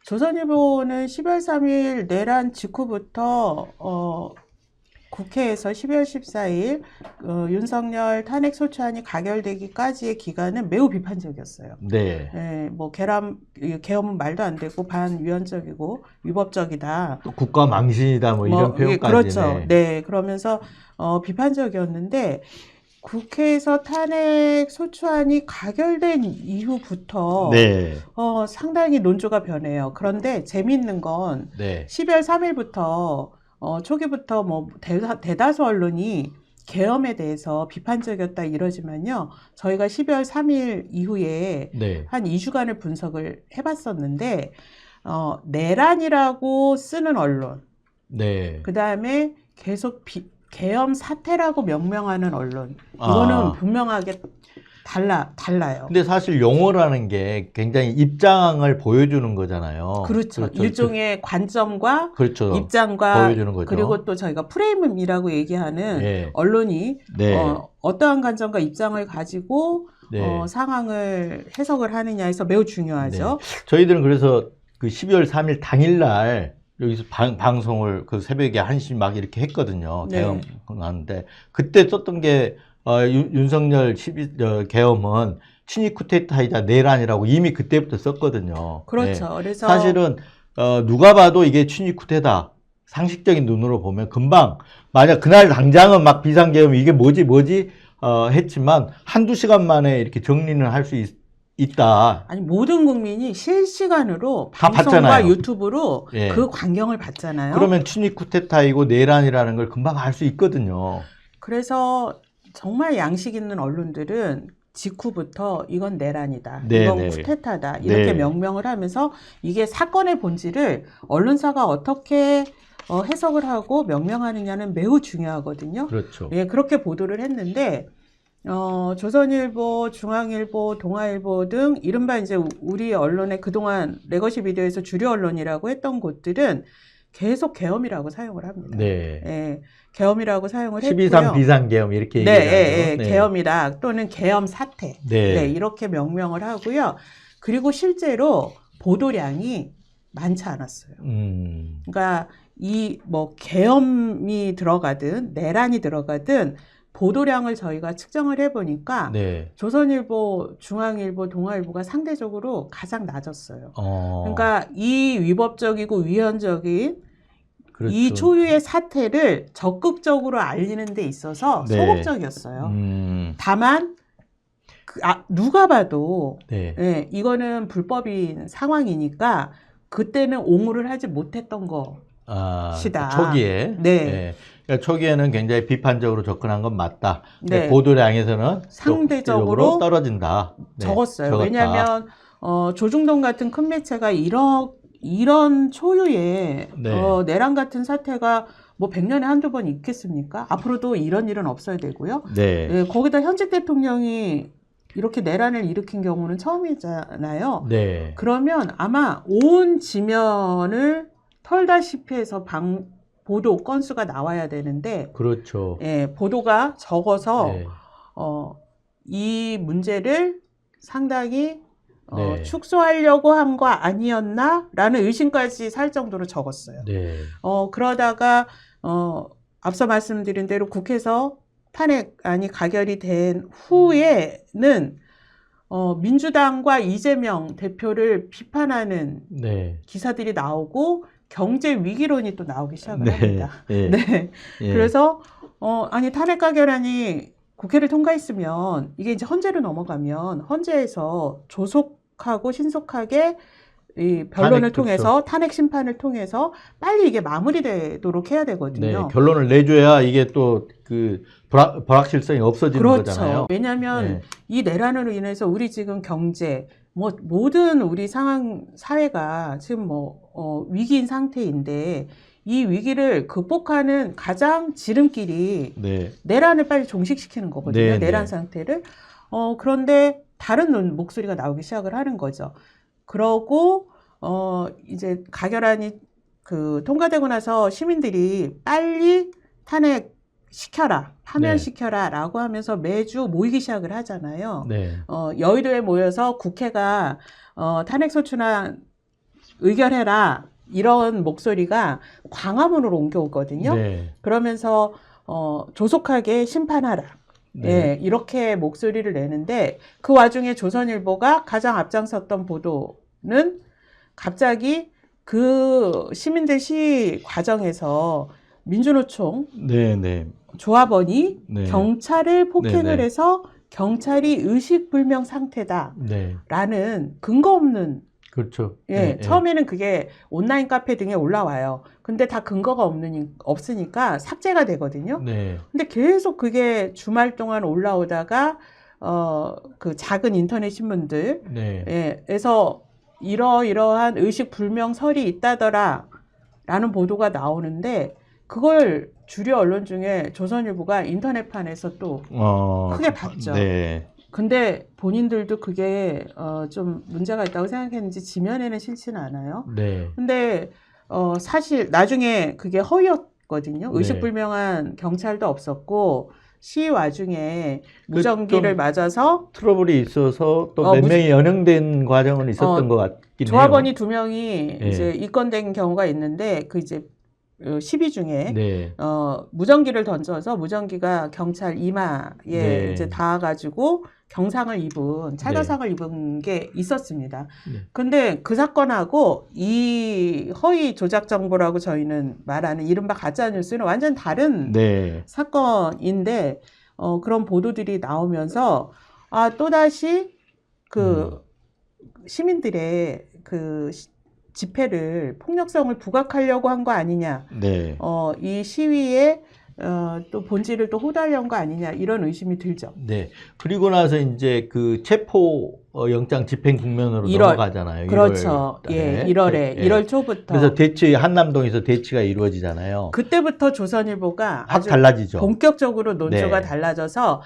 조선일보는 12월 3일 내란 직후부터 국회에서 12월 14일 윤석열 탄핵 소추안이 가결되기까지의 기간은 매우 비판적이었어요. 네. 예, 뭐 계엄은 말도 안 되고 반위헌적이고 위법적이다. 또 국가 망신이다 뭐 이런 표현까지. 그렇죠. 네, 그러면서 비판적이었는데 국회에서 탄핵 소추안이 가결된 이후부터 네. 상당히 논조가 변해요. 그런데 재미있는 건 네. 12월 3일부터 초기부터 뭐 대다수 언론이 계엄에 대해서 비판적이었다 이러지만요. 저희가 12월 3일 이후에 네. 한 2주간을 분석을 해봤었는데 내란이라고 쓰는 언론, 네. 그 다음에 계속 계엄 사태라고 명명하는 언론, 이거는 분명하게 달라요. 근데 사실 용어라는 게 굉장히 입장을 보여주는 거잖아요. 그렇죠. 그렇죠. 일종의 관점과 그렇죠. 입장과 보여주는 거죠. 그리고 또 저희가 프레임이라고 얘기하는 네. 언론이 네. 어떠한 관점과 입장을 가지고 네. 상황을 해석을 하느냐에서 매우 중요하죠. 네. 저희들은 그래서 그 12월 3일 당일날 여기서 방송을 그 새벽에 1시 막 이렇게 했거든요. 네. 계엄 하는데 그때 썼던 게 윤석열 계엄은 친위 쿠데타이자 내란이라고 이미 그때부터 썼거든요. 그렇죠. 네. 그래서 사실은 누가 봐도 이게 친위 쿠데타 상식적인 눈으로 보면 금방 만약 그날 당장은 막 비상계엄 이게 뭐지 했지만 한두 시간 만에 이렇게 정리는 할 수 있다. 아니 모든 국민이 실시간으로 다 방송과 봤잖아요. 유튜브로 예. 그 광경을 봤잖아요. 그러면 친위 쿠데타이고 내란이라는 걸 금방 알 수 있거든요. 그래서 정말 양식 있는 언론들은 직후부터 이건 내란이다, 네, 이건 네. 쿠데타다 이렇게 네. 명명을 하면서 이게 사건의 본질을 언론사가 어떻게 해석을 하고 명명하느냐는 매우 중요하거든요. 그렇죠. 예, 그렇게 보도를 했는데 조선일보, 중앙일보, 동아일보 등 이른바 이제 우리 언론의 그동안 레거시 비디오에서 주류 언론이라고 했던 곳들은 계속 계엄이라고 사용을 합니다. 네. 예, 계엄이라고 사용을 12.3 했고요. 비상계엄 이렇게 네, 얘기하죠. 예, 계엄이라 또는 계엄 사태. 네. 네, 이렇게 명명을 하고요. 그리고 실제로 보도량이 많지 않았어요. 그러니까 이 뭐 계엄이 들어가든 내란이 들어가든 보도량을 저희가 측정을 해보니까 네. 조선일보, 중앙일보, 동아일보가 상대적으로 가장 낮았어요. 그러니까 그러니까 이 위법적이고 위헌적인 그렇죠. 이 초유의 사태를 적극적으로 알리는 데 있어서 네. 소극적이었어요. 다만 누가 봐도 네. 예, 이거는 불법인 상황이니까 그때는 옹호를 하지 못했던 것이다. 초기에. 네. 네. 그러니까 초기에는 굉장히 비판적으로 접근한 건 맞다. 네. 보도량에서는 상대적으로 떨어진다. 네. 적었어요. 적었다. 왜냐하면 조중동 같은 큰 매체가 이런 초유의 네. 내란 같은 사태가 뭐 100년에 한두 번 있겠습니까? 앞으로도 이런 일은 없어야 되고요. 네. 예, 거기다 현직 대통령이 이렇게 내란을 일으킨 경우는 처음이잖아요. 네. 그러면 아마 온 지면을 털다시피 해서 보도 건수가 나와야 되는데 그렇죠. 예, 보도가 적어서 네. 이 문제를 상당히 네. 축소하려고 한 거 아니었나라는 의심까지 살 정도로 적었어요. 네. 그러다가 앞서 말씀드린 대로 국회에서 탄핵안이 가결이 된 후에는 민주당과 이재명 대표를 비판하는 네. 기사들이 나오고 경제 위기론이 또 나오기 시작을 네. 합니다. 네. 네. 예. 그래서 아니 탄핵 가결안이 국회를 통과했으면 이게 이제 헌재로 넘어가면 헌재에서 조속하고 신속하게 이 변론을 통해서 탄핵 심판을 통해서 빨리 이게 마무리되도록 해야 되거든요. 네, 결론을 내줘야 이게 또 그 불확실성이 없어지는 그렇죠. 거잖아요. 왜냐하면 네. 이 내란으로 인해서 우리 지금 경제, 뭐 모든 우리 사회가 지금 위기인 상태인데 이 위기를 극복하는 가장 지름길이 네. 내란을 빨리 종식시키는 거거든요. 네, 내란 네. 상태를. 그런데 다른 목소리가 나오기 시작을 하는 거죠. 그러고 이제 가결안이 통과되고 나서 시민들이 빨리 탄핵 시켜라, 파면시켜라 라고 하면서 매주 모이기 시작을 하잖아요. 네. 여의도에 모여서 국회가 탄핵소추안 의결해라 이런 목소리가 광화문으로 옮겨오거든요. 네. 그러면서 조속하게 심판하라. 네. 예, 이렇게 목소리를 내는데 그 와중에 조선일보가 가장 앞장섰던 보도는 갑자기 그 시민들 시위 과정에서 민주노총 네, 네. 조합원이 네. 경찰을 폭행을 네, 네. 해서 경찰이 의식불명 상태다라는 네. 근거 없는 그렇죠. 예, 네, 처음에는 그게 온라인 카페 등에 올라와요. 근데 다 근거가 없으니까 삭제가 되거든요. 네. 근데 계속 그게 주말 동안 올라오다가 그 작은 인터넷 신문들 네. 에서 이러이러한 의식 불명설이 있다더라 라는 보도가 나오는데 그걸 주류 언론 중에 조선일보가 인터넷판에서 또 크게 봤죠. 네. 근데 본인들도 그게 좀 문제가 있다고 생각했는지 지면에는 싫지는 않아요. 네. 근데 사실 나중에 그게 허위였거든요. 네. 의식불명한 경찰도 없었고 시위 와중에 무전기를 좀 맞아서 트러블이 있어서 또 몇 명이 연행된 과정은 있었던 것 같긴 해요. 조합원이 2명이 네. 이제 입건된 경우가 있는데 그 이제 시비 중에 네. 무전기를 던져서 무전기가 경찰 이마에 네. 이제 닿아가지고 경상을 입은 찰가상을 네. 입은 게 있었습니다. 네. 근데 그 사건하고 이 허위 조작 정보라고 저희는 말하는 이른바 가짜 뉴스는 완전 다른 네. 사건인데 그런 보도들이 나오면서 또다시 그 시민들의 그 집회를 폭력성을 부각하려고 한 거 아니냐. 네. 이 시위에 또 본질을 또 호도하려는 거 아니냐 이런 의심이 들죠. 네. 그리고 나서 이제 그 체포 영장 집행 국면으로 1월. 넘어가잖아요. 그렇죠. 1월 예, 달에. 1월에 예. 1월 초부터. 그래서 한남동에서 대치가 이루어지잖아요. 그때부터 조선일보가 확 아주 달라지죠. 본격적으로 논조가 네. 달라져서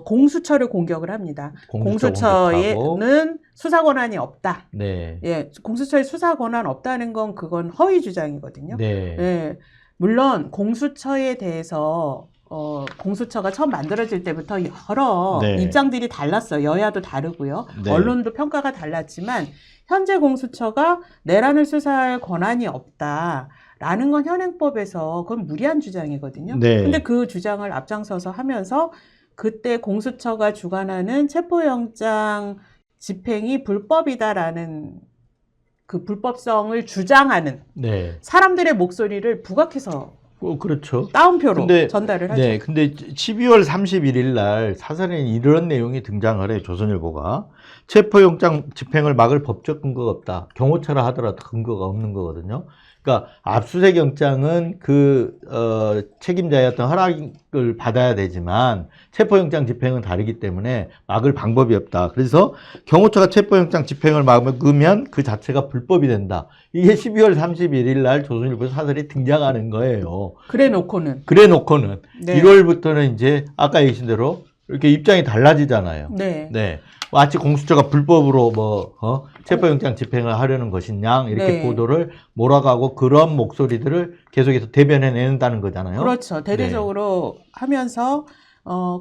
공수처를 공격을 합니다. 공수처 공수처에는 수사 권한이 없다. 네. 예, 공수처에 수사 권한 없다는 건 그건 허위 주장이거든요. 네. 예, 물론 공수처에 대해서 공수처가 처음 만들어질 때부터 여러 네. 입장들이 달랐어요. 여야도 다르고요. 네. 언론도 평가가 달랐지만 현재 공수처가 내란을 수사할 권한이 없다라는 건 현행법에서 그건 무리한 주장이거든요. 네. 근데 그 주장을 앞장서서 하면서 그때 공수처가 주관하는 체포영장 집행이 불법이다라는 그 불법성을 주장하는 네. 사람들의 목소리를 부각해서 그렇죠. 따옴표로 전달을 하죠. 네, 근데 12월 31일 날 사설에는 이런 내용이 등장을 해요. 조선일보가. 체포영장 집행을 막을 법적 근거가 없다. 경호처라 하더라도 근거가 없는 거거든요. 그러니까 압수수색 영장은 그 책임자였던 허락을 받아야 되지만 체포영장 집행은 다르기 때문에 막을 방법이 없다. 그래서 경호처가 체포영장 집행을 막으면 그 자체가 불법이 된다. 이게 12월 31일 날 조선일보 사설이 등장하는 거예요. 그래 놓고는 네. 1월부터는 이제 아까 얘기하신 대로 이렇게 입장이 달라지잖아요. 네. 네. 마치 공수처가 불법으로 체포영장 집행을 하려는 것이냐 이렇게 네. 보도를 몰아가고 그런 목소리들을 계속해서 대변해낸다는 거잖아요. 그렇죠. 대대적으로 하면서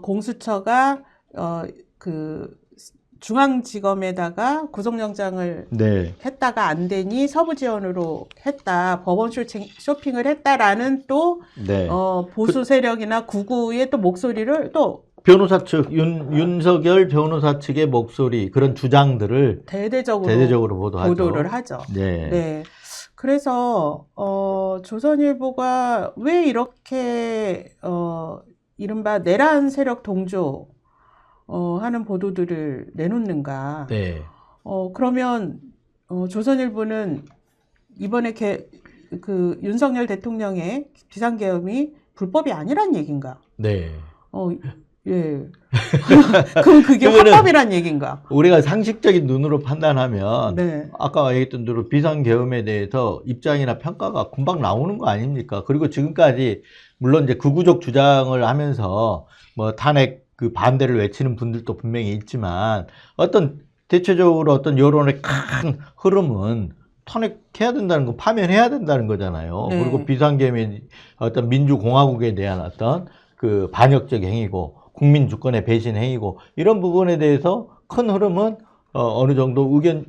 공수처가 그 중앙지검에다가 구속영장을 네. 했다가 안 되니 서부지원으로 했다. 법원 쇼핑을 했다라는 또 네. 보수 세력이나 구구의 또 목소리를 또 변호사 측 윤석열 변호사 측의 목소리 그런 주장들을 대대적으로 보도를 하죠. 네. 네. 그래서 조선일보가 왜 이렇게 이른바 내란 세력 동조 하는 보도들을 내놓는가? 네. 그러면 조선일보는 이번에 그 윤석열 대통령의 비상계엄이 불법이 아니란 얘기인가? 네. 예. 그럼 그게 합법이란 얘기인가? 우리가 상식적인 눈으로 판단하면 네. 아까 얘기했던 대로 비상계엄에 대해서 입장이나 평가가 금방 나오는 거 아닙니까? 그리고 지금까지 물론 이제 극우적 주장을 하면서 뭐 탄핵 그 반대를 외치는 분들도 분명히 있지만 대체적으로 어떤 여론의 큰 흐름은 탄핵해야 된다는 거, 파면해야 된다는 거잖아요. 네. 그리고 비상계엄이 어떤 민주공화국에 대한 어떤 그 반역적 행위고 국민 주권의 배신 행위고 이런 부분에 대해서 큰 흐름은 어느 정도 의견이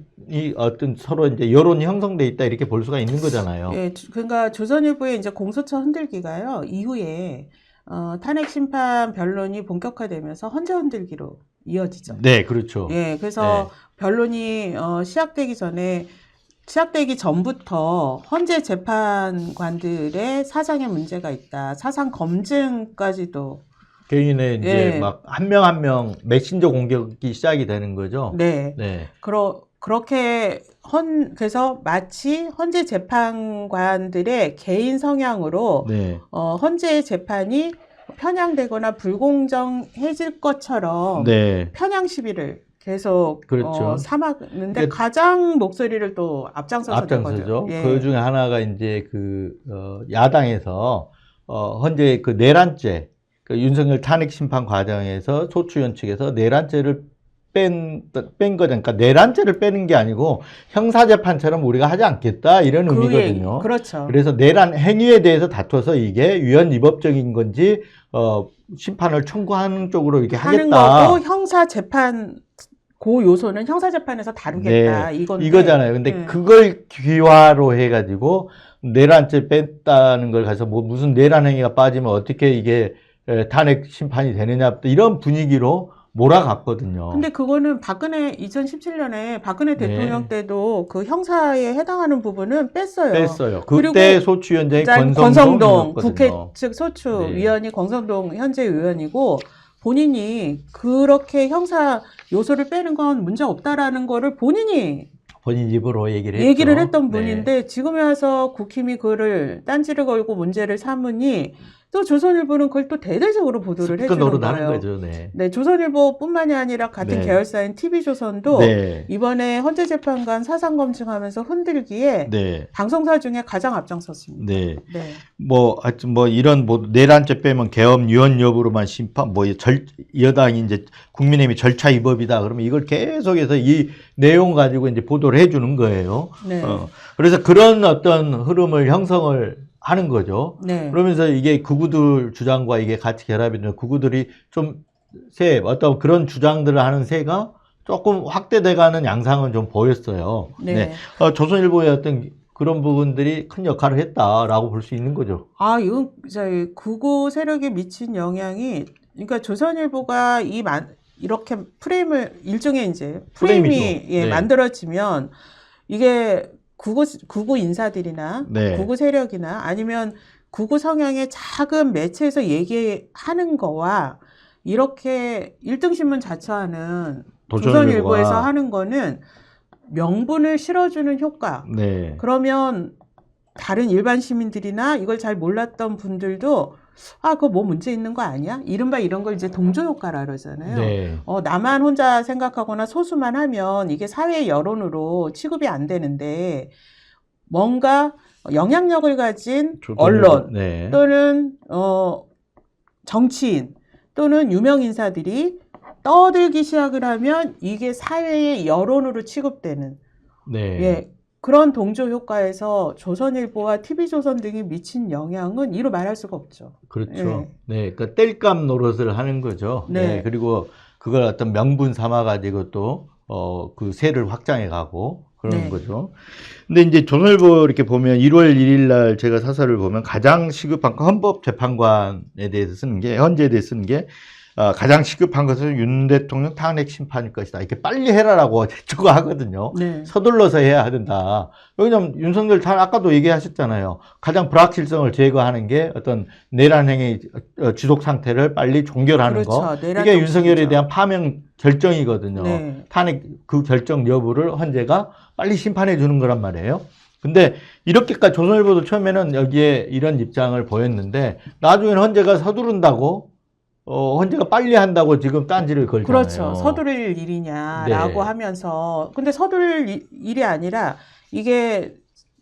어떤 서로 이제 여론이 형성돼 있다 이렇게 볼 수가 있는 거잖아요. 예, 그러니까 조선일보의 이제 공수처 흔들기가요, 이후에 탄핵 심판 변론이 본격화되면서 헌재 흔들기로 이어지죠. 네, 그렇죠. 예, 그래서 변론이 시작되기 전부터 헌재 재판관들의 사상에 문제가 있다, 사상 검증까지도. 개인의 이제 예. 막 한 명 한 명 메신저 공격이 시작이 되는 거죠. 네. 네. 그렇게 그래서 마치 헌재 재판관들의 개인 성향으로 네. 헌재 재판이 편향되거나 불공정해질 것처럼 네. 편향 시비를 계속 그렇죠. 삼았는데 가장 목소리를 또 앞장서서 낸 앞장서죠. 거죠. 예. 그 중에 하나가 이제 야당에서 헌재 그 내란죄, 그 윤석열 탄핵 심판 과정에서 소추위원 측에서 내란죄를 뺀 거죠. 그러니까 내란죄를 빼는 게 아니고 형사재판처럼 우리가 하지 않겠다 이런 의미거든요. 그렇죠. 그래서 내란 행위에 대해서 다퉈서 이게 위헌위법적인 건지 심판을 청구하는 쪽으로 이렇게 하는 하겠다. 거고 형사재판 그 요소는 형사재판에서 다루겠다 이거잖아요. 근데 그걸 기화로 해가지고 내란죄 뺐다는 걸 가서 뭐 무슨 내란 행위가 빠지면 어떻게 이게 탄핵 심판이 되느냐 이런 분위기로 몰아갔거든요. 근데 그거는 2017년에 박근혜 대통령 때도 그 형사에 해당하는 부분은 뺐어요. 그때 소추위원장이 권성동 국회 권성동이었거든요. 측 소추위원이 권성동 현재 의원이고 본인이 그렇게 형사 요소를 빼는 건 문제 없다라는 거를 본인 입으로 얘기를 했던 분인데 지금에 와서 국힘이 그거를 딴지를 걸고 문제를 삼으니 또 조선일보는 그걸 또 대대적으로 보도를 해주는 거예요. 거죠. 네, 조선일보뿐만이 아니라 같은 계열사인 TV조선도 이번에 헌재재판관 사상 검증하면서 흔들기에 방송사 중에 가장 앞장섰습니다. 하여튼 이런 내란죄 빼면 계엄 유언 여부로만 심판, 여당이 이제 국민의힘이 절차 위법이다. 그러면 이걸 계속해서 이 내용 가지고 이제 보도를 해주는 거예요. 그래서 그런 어떤 흐름을 형성을 하는 거죠. 그러면서 이게 극우들 주장과 이게 같이 결합이 되는 극우들이 좀 어떤 그런 주장들을 하는 새가 조금 확대돼가는 양상은 좀 보였어요. 조선일보의 어떤 그런 부분들이 큰 역할을 했다라고 볼 수 있는 거죠. 이건 극우 세력에 미친 영향이, 그러니까 조선일보가 이렇게 일종의 이제 프레임이 만들어지면 이게 극우 인사들이나 극우 세력이나 아니면 극우 성향의 작은 매체에서 얘기하는 거와 이렇게 1등 신문 자처하는 조선일보에서 하는 거는 명분을 실어주는 효과. 그러면 다른 일반 시민들이나 이걸 잘 몰랐던 분들도 그거 뭐 문제 있는 거 아니야? 이른바 이런 걸 이제 동조 효과라 그러잖아요. 나만 혼자 생각하거나 소수만 하면 이게 사회의 여론으로 취급이 안 되는데 뭔가 영향력을 가진 언론 또는 정치인 또는 유명 인사들이 떠들기 시작을 하면 이게 사회의 여론으로 취급되는 그런 동조 효과에서 조선일보와 TV조선 등이 미친 영향은 이루 말할 수가 없죠. 그렇죠. 그러니까 땔감 노릇을 하는 거죠. 그리고 그걸 어떤 명분 삼아가지고 또 그 세를 확장해 가고 그러는 거죠. 근데 이제 조선일보 이렇게 보면 1월 1일 날 제가 사설을 보면 가장 시급한 헌법재판관에 대해서 쓰는 게, 헌재에 대해서 쓰는 게 가장 시급한 것은 윤 대통령 탄핵 심판일 것이다. 이렇게 빨리 해라라고 추구하거든요. 서둘러서 해야 된다. 왜냐면 윤석열 아까도 얘기하셨잖아요. 가장 불확실성을 제거하는 게 어떤 내란행위 지속 상태를 빨리 종결하는 거. 이게 윤석열에 대한 파면 결정이거든요. 탄핵 그 결정 여부를 헌재가 빨리 심판해 주는 거란 말이에요. 근데 이렇게까지 조선일보도 처음에는 여기에 이런 입장을 보였는데 나중에는 헌재가 서두른다고 헌재가 빨리 한다고 지금 딴지를 걸잖아요. 그렇죠. 서두를 일이냐라고 하면서. 근데 서두를 일이 아니라 이게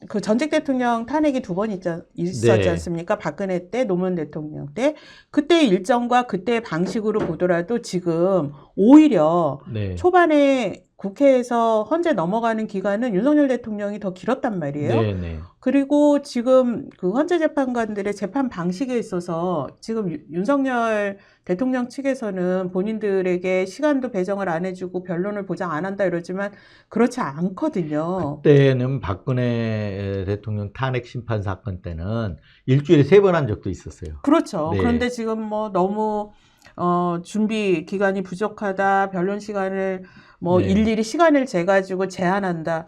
그 전직 대통령 탄핵이 2번 있었지 않습니까? 박근혜 때, 노무현 대통령 때. 그때의 일정과 그때의 방식으로 보더라도 지금 오히려 초반에 국회에서 헌재 넘어가는 기간은 윤석열 대통령이 더 길었단 말이에요. 네네. 그리고 지금 그 헌재 재판관들의 재판 방식에 있어서 지금 윤석열 대통령 측에서는 본인들에게 시간도 배정을 안 해주고 변론을 보장 안 한다 이러지만 그렇지 않거든요. 그때는 박근혜 대통령 탄핵 심판 사건 때는 일주일에 3번 한 적도 있었어요. 그렇죠. 네. 그런데 지금 뭐 너무 준비 기간이 부족하다, 변론 시간을 뭐 네. 일일이 시간을 재가지고 제한한다,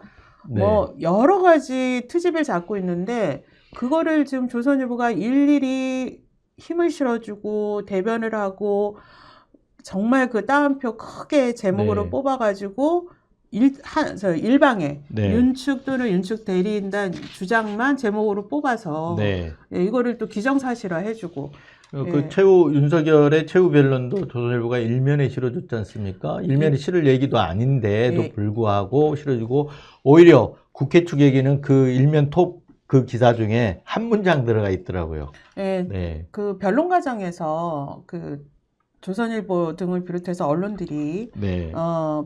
네. 뭐 여러 가지 트집을 잡고 있는데 그거를 지금 조선일보가 일일이 힘을 실어주고 대변을 하고 정말 그 따옴표 크게 제목으로 네. 뽑아가지고 일방에 네. 윤측 또는 윤측 대리인단 주장만 제목으로 뽑아서 네. 예, 이거를 또 기정사실화 해주고 그 예. 윤석열의 최후 변론도 조선일보가 일면에 실어줬지 않습니까? 일면에 실을 얘기도 아닌데도 예. 불구하고 실어주고 오히려 국회 측 얘기는 그 일면 톱 그 기사 중에 한 문장 들어가 있더라고요. 예, 네. 그 변론 과정에서 그 조선일보 등을 비롯해서 언론들이 네.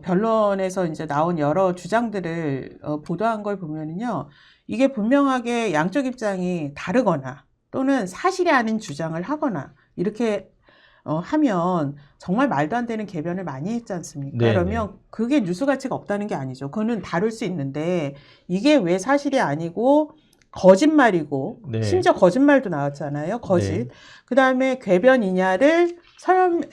변론에서 이제 나온 여러 주장들을 보도한 걸 보면은요, 이게 분명하게 양쪽 입장이 다르거나 또는 사실이 아닌 주장을 하거나 이렇게 하면 정말 말도 안 되는 개변을 많이 했지 않습니까? 네네. 그러면 그게 뉴스 가치가 없다는 게 아니죠. 그거는 다룰 수 있는데 이게 왜 사실이 아니고 거짓말이고 네. 심지어 거짓말도 나왔잖아요. 거짓. 네. 그다음에 궤변이냐를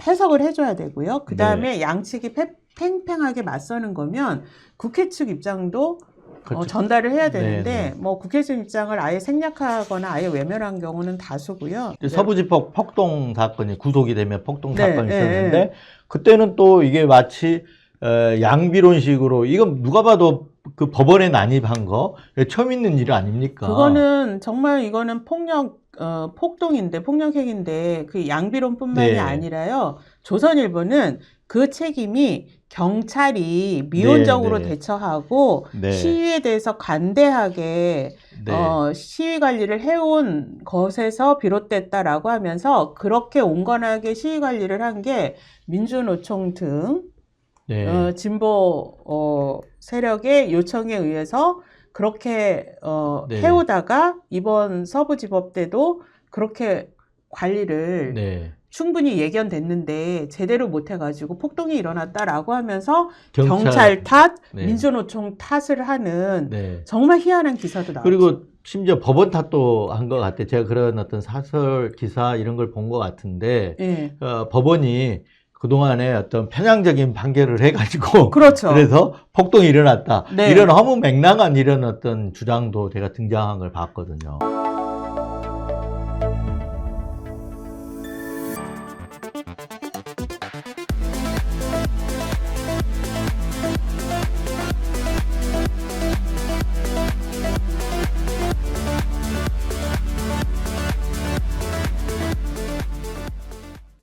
해석을 해줘야 되고요. 그다음에 네. 양측이 팽팽하게 맞서는 거면 국회 측 입장도 그렇죠. 전달을 해야 되는데 네. 뭐 국회 측 입장을 아예 생략하거나 아예 외면한 경우는 다수고요. 서부지법 폭동 사건이 구속이 되면 폭동 네, 사건이 네, 있었는데 네. 그때는 또 이게 마치 양비론식으로 이건 누가 봐도 그 법원에 난입한 거 처음 있는 일 아닙니까? 그거는 정말 이거는 폭동인데 폭력행위인데 그 양비론뿐만이 네. 아니라요. 조선일보는 그 책임이 경찰이 미온적으로 네, 네. 대처하고 네. 시위에 대해서 관대하게 네. 시위 관리를 해온 것에서 비롯됐다라고 하면서 그렇게 온건하게 시위 관리를 한 게 민주노총 등 네. 진보 세력의 요청에 의해서 그렇게 네. 해오다가 이번 서부지법 때도 그렇게 관리를 네. 충분히 예견됐는데 제대로 못해가지고 폭동이 일어났다라고 하면서 경찰 경찰 탓, 네. 민주노총 탓을 하는 네. 정말 희한한 기사도 나왔죠. 그리고 심지어 법원 탓도 한 것 같아요. 제가 그런 어떤 사설 기사 이런 걸 본 것 같은데 예. 법원이 그동안에 어떤 편향적인 판결을 해가지고 그렇죠. 그래서 폭동이 일어났다. 네. 이런 허무맹랑한 이런 어떤 주장도 제가 등장한 걸 봤거든요.